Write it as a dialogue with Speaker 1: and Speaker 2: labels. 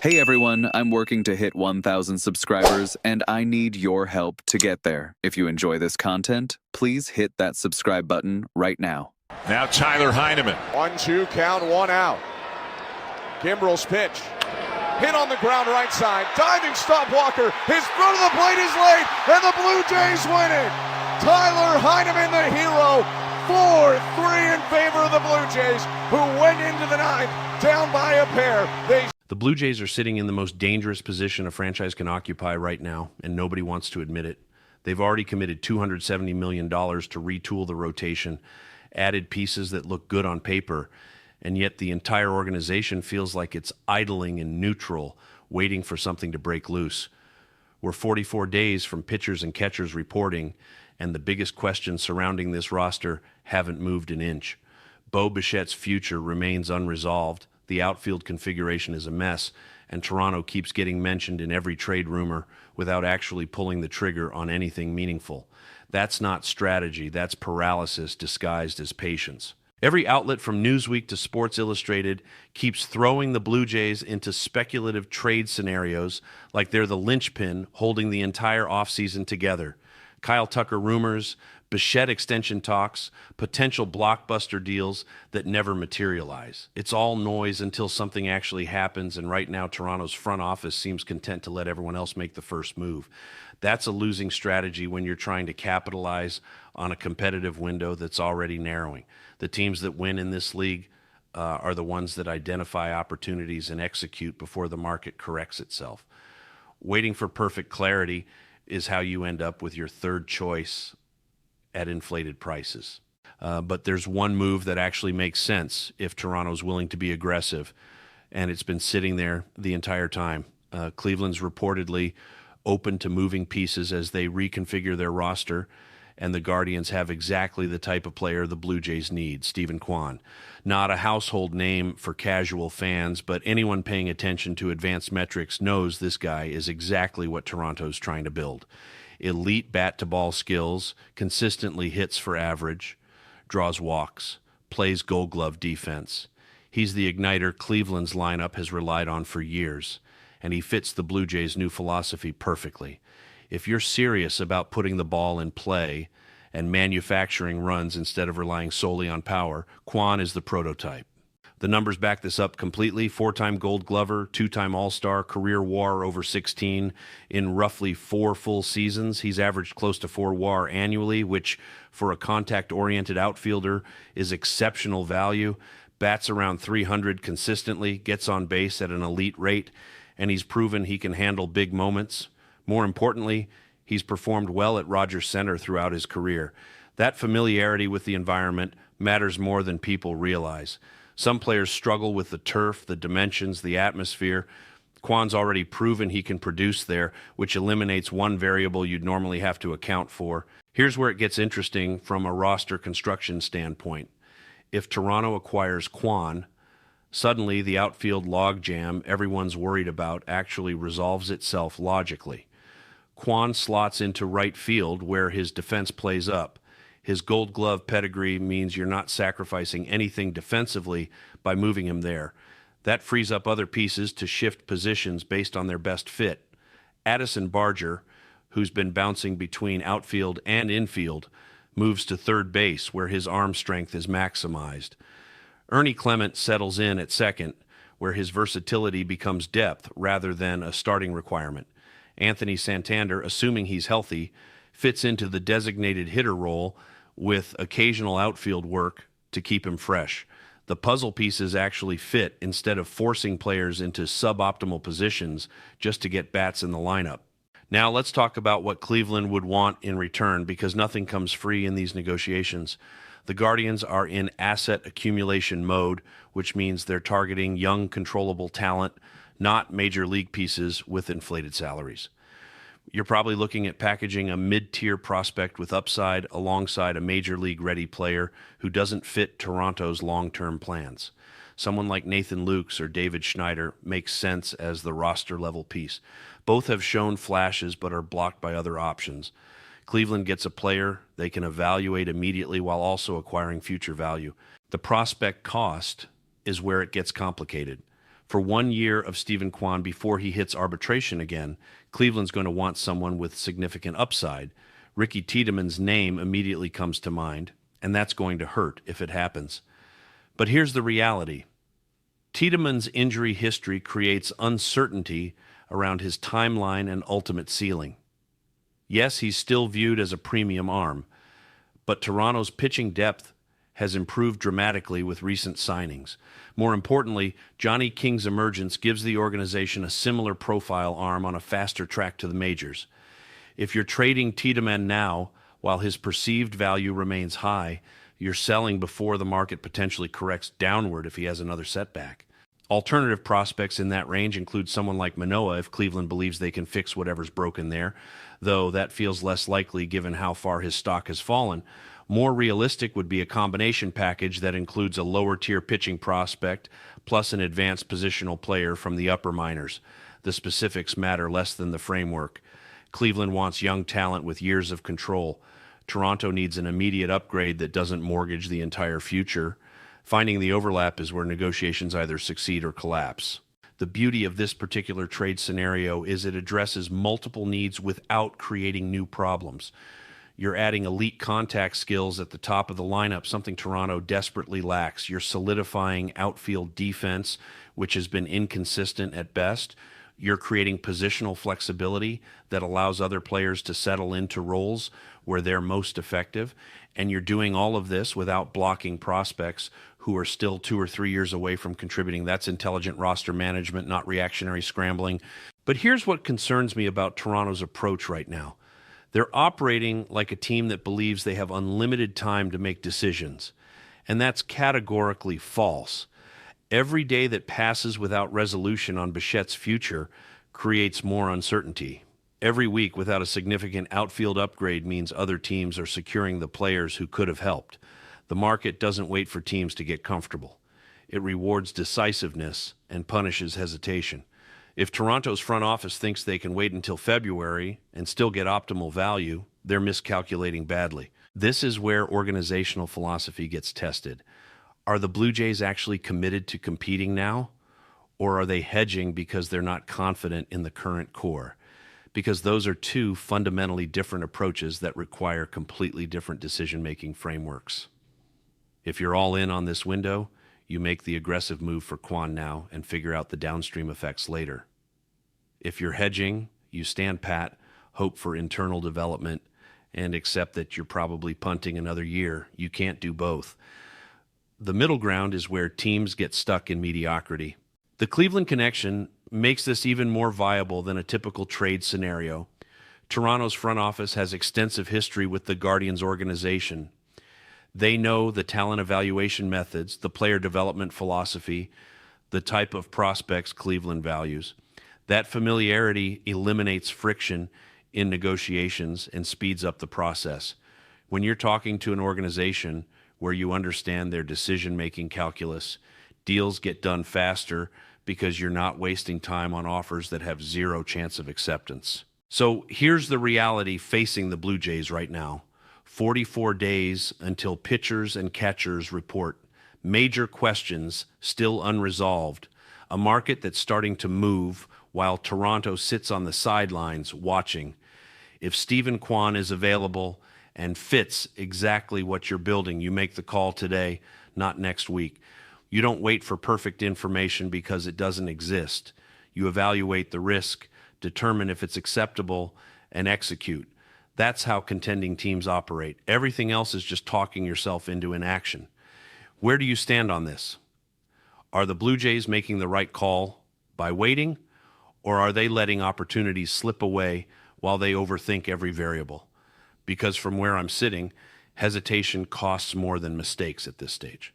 Speaker 1: Hey everyone, I'm working to hit 1,000 subscribers and I need your help to get there. If you enjoy this content, please hit that subscribe button right now.
Speaker 2: Now Tyler Heineman.
Speaker 3: 1-2 count, 1 out. Kimbrel's pitch. Hit on the ground right side. Diving stop Walker. His front of the plate is late and the Blue Jays win it. Tyler Heineman, the hero. 4-3 in favor of the Blue Jays, who went into the ninth down by a pair.
Speaker 4: The Blue Jays are sitting in the most dangerous position a franchise can occupy right now, and nobody wants to admit it. They've already committed $270 million to retool the rotation, added pieces that look good on paper, and yet the entire organization feels like it's idling in neutral, waiting for something to break loose. We're 44 days from pitchers and catchers reporting, and the biggest questions surrounding this roster haven't moved an inch. Bo Bichette's future remains unresolved. The outfield configuration is a mess, and Toronto keeps getting mentioned in every trade rumor without actually pulling the trigger on anything meaningful. That's not strategy, that's paralysis disguised as patience. Every outlet from Newsweek to Sports Illustrated keeps throwing the Blue Jays into speculative trade scenarios like they're the linchpin holding the entire offseason together. Kyle Tucker rumors, Bichette extension talks, potential blockbuster deals that never materialize. It's all noise until something actually happens, and right now Toronto's front office seems content to let everyone else make the first move. That's a losing strategy when you're trying to capitalize on a competitive window that's already narrowing. The teams that win in this league are the ones that identify opportunities and execute before the market corrects itself. Waiting for perfect clarity is how you end up with your third choice at inflated prices. But there's one move that actually makes sense if Toronto's willing to be aggressive, and it's been sitting there the entire time. Cleveland's reportedly open to moving pieces as they reconfigure their roster, and the Guardians have exactly the type of player the Blue Jays need, Stephen Kwan. Not a household name for casual fans, but anyone paying attention to advanced metrics knows this guy is exactly what Toronto's trying to build. Elite bat-to-ball skills, consistently hits for average, draws walks, plays Gold Glove defense. He's the igniter Cleveland's lineup has relied on for years, and he fits the Blue Jays' new philosophy perfectly. If you're serious about putting the ball in play and manufacturing runs instead of relying solely on power, Kwan is the prototype. The numbers back this up completely. 4-time Gold Glover, 2-time All-Star, career WAR over 16 in roughly 4 full seasons. He's averaged close to 4 WAR annually, which for a contact-oriented outfielder is exceptional value. Bats around 300 consistently, gets on base at an elite rate, and he's proven he can handle big moments. More importantly, he's performed well at Rogers Center throughout his career. That familiarity with the environment matters more than people realize. Some players struggle with the turf, the dimensions, the atmosphere. Kwan's already proven he can produce there, which eliminates one variable you'd normally have to account for. Here's where it gets interesting from a roster construction standpoint. If Toronto acquires Kwan, suddenly the outfield logjam everyone's worried about actually resolves itself logically. Kwan slots into right field where his defense plays up. His Gold Glove pedigree means you're not sacrificing anything defensively by moving him there. That frees up other pieces to shift positions based on their best fit. Addison Barger, who's been bouncing between outfield and infield, moves to third base where his arm strength is maximized. Ernie Clement settles in at second, where his versatility becomes depth rather than a starting requirement. Anthony Santander, assuming he's healthy, fits into the designated hitter role with occasional outfield work to keep him fresh. The puzzle pieces actually fit instead of forcing players into suboptimal positions just to get bats in the lineup. Now let's talk about what Cleveland would want in return, because nothing comes free in these negotiations. The Guardians are in asset accumulation mode, which means they're targeting young, controllable talent, not major league pieces with inflated salaries. You're probably looking at packaging a mid-tier prospect with upside alongside a major league-ready player who doesn't fit Toronto's long-term plans. Someone like Nathan Lukes or David Schneider makes sense as the roster-level piece. Both have shown flashes but are blocked by other options. Cleveland gets a player they can evaluate immediately while also acquiring future value. The prospect cost is where it gets complicated. For 1 year of Stephen Kwan before he hits arbitration again, Cleveland's going to want someone with significant upside. Ricky Tiedemann's name immediately comes to mind, and that's going to hurt if it happens. But here's the reality. Tiedemann's injury history creates uncertainty around his timeline and ultimate ceiling. Yes, he's still viewed as a premium arm, but Toronto's pitching depth has improved dramatically with recent signings. More importantly, Johnny King's emergence gives the organization a similar profile arm on a faster track to the majors. If you're trading Tiedemann now, while his perceived value remains high, you're selling before the market potentially corrects downward if he has another setback. Alternative prospects in that range include someone like Manoah if Cleveland believes they can fix whatever's broken there, though that feels less likely given how far his stock has fallen. More realistic would be a combination package that includes a lower-tier pitching prospect plus an advanced positional player from the upper minors. The specifics matter less than the framework. Cleveland wants young talent with years of control. Toronto needs an immediate upgrade that doesn't mortgage the entire future. Finding the overlap is where negotiations either succeed or collapse. The beauty of this particular trade scenario is it addresses multiple needs without creating new problems. You're adding elite contact skills at the top of the lineup, something Toronto desperately lacks. You're solidifying outfield defense, which has been inconsistent at best. You're creating positional flexibility that allows other players to settle into roles where they're most effective. And you're doing all of this without blocking prospects who are still 2 or 3 years away from contributing. That's intelligent roster management, not reactionary scrambling. But here's what concerns me about Toronto's approach right now. They're operating like a team that believes they have unlimited time to make decisions. And that's categorically false. Every day that passes without resolution on Bichette's future creates more uncertainty. Every week without a significant outfield upgrade means other teams are securing the players who could have helped. The market doesn't wait for teams to get comfortable. It rewards decisiveness and punishes hesitation. If Toronto's front office thinks they can wait until February and still get optimal value, they're miscalculating badly. This is where organizational philosophy gets tested. Are the Blue Jays actually committed to competing now? Or are they hedging because they're not confident in the current core? Because those are two fundamentally different approaches that require completely different decision-making frameworks. If you're all in on this window, you make the aggressive move for Kwan now and figure out the downstream effects later. If you're hedging, you stand pat, hope for internal development, and accept that you're probably punting another year. You can't do both. The middle ground is where teams get stuck in mediocrity. The Cleveland connection makes this even more viable than a typical trade scenario. Toronto's front office has extensive history with the Guardians organization. They know the talent evaluation methods, the player development philosophy, the type of prospects Cleveland values. That familiarity eliminates friction in negotiations and speeds up the process. When you're talking to an organization where you understand their decision-making calculus, deals get done faster because you're not wasting time on offers that have zero chance of acceptance. So here's the reality facing the Blue Jays right now. 44 days until pitchers and catchers report. Major questions still unresolved. A market that's starting to move while Toronto sits on the sidelines watching. If Stephen Kwan is available and fits exactly what you're building, you make the call today, not next week. You don't wait for perfect information because it doesn't exist. You evaluate the risk, determine if it's acceptable, and execute. That's how contending teams operate. Everything else is just talking yourself into inaction. Where do you stand on this? Are the Blue Jays making the right call by waiting, or are they letting opportunities slip away while they overthink every variable? Because from where I'm sitting, hesitation costs more than mistakes at this stage.